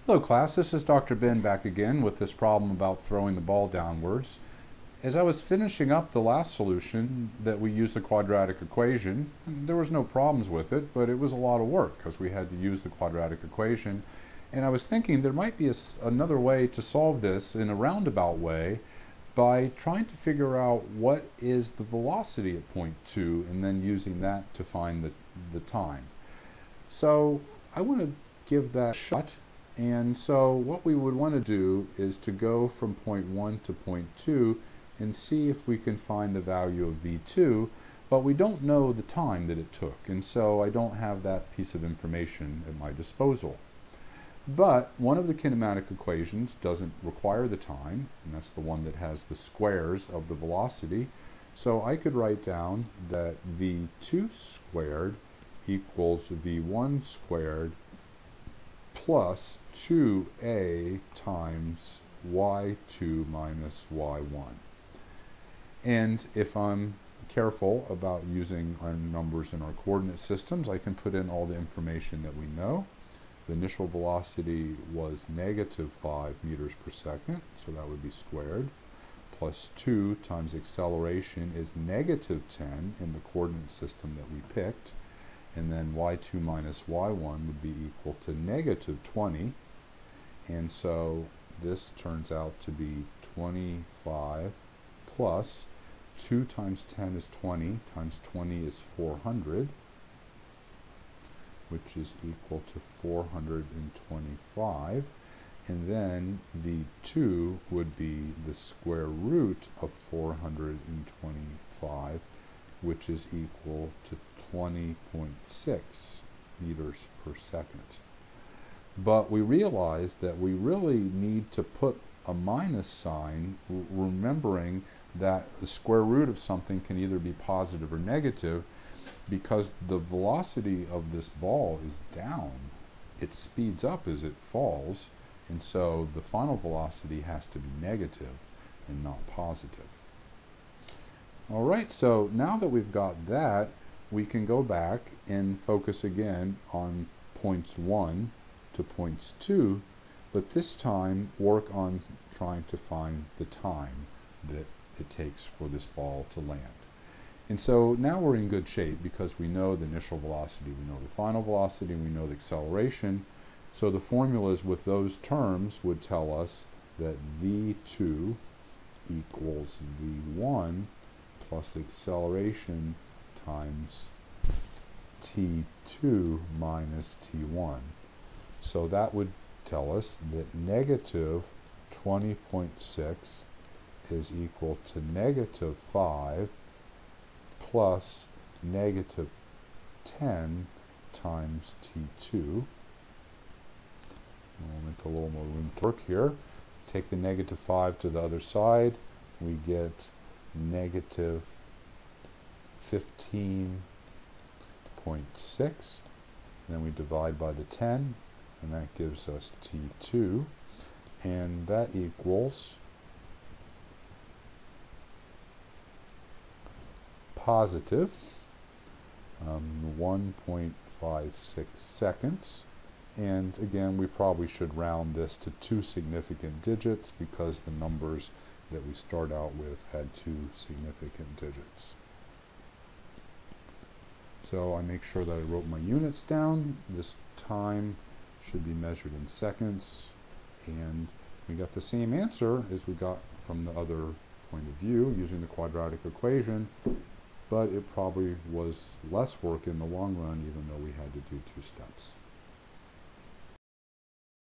Hello class, this is Dr. Ben back again with this problem about throwing the ball downwards. As I was finishing up the last solution that we used the quadratic equation, there was no problems with it, but it was a lot of work because we had to use the quadratic equation. And I was thinking there might be another way to solve this in a roundabout way by trying to figure out what is the velocity at point 2 and then using that to find the time. So I want to give that a shot. And so what we would want to do is to go from point 1 to point 2 and see if we can find the value of v2, but we don't know the time that it took, and so I don't have that piece of information at my disposal. But one of the kinematic equations doesn't require the time, and that's the one that has the squares of the velocity. So I could write down that v2 squared equals v1 squared plus 2a times y2 minus y1. And if I'm careful about using our numbers in our coordinate systems, I can put in all the information that we know. The initial velocity was -5 meters per second, so that would be squared, plus 2 times acceleration is -10 in the coordinate system that we picked, and then y2 minus y1 would be equal to -20, and so this turns out to be 25 plus 2 times 10 is 20, times 20 is 400, which is equal to 425, and then v2 would be the square root of 425, which is equal to 20.6 meters per second. But we realize that we really need to put a minus sign, remembering that the square root of something can either be positive or negative, because the velocity of this ball is down. It speeds up as it falls, and so the final velocity has to be negative and not positive. Alright, so now that we've got that, we can go back and focus again on points 1 to points 2, but this time work on trying to find the time that it takes for this ball to land. And so now we're in good shape because we know the initial velocity, we know the final velocity, we know the acceleration. So the formulas with those terms would tell us that v2 equals v1 plus acceleration times t2 minus t1. So that would tell us that -20.6 is equal to -5 plus -10 times t2. We'll make a little more room to work here. Take the -5 to the other side, we get -15.6. Then we divide by the 10, and that gives us t2, and that equals positive 1.56 seconds. And again, we probably should round this to 2 significant digits because the numbers that we start out with had 2 significant digits. So I make sure that I wrote my units down. This time should be measured in seconds, and we got the same answer as we got from the other point of view using the quadratic equation, but it probably was less work in the long run even though we had to do 2 steps.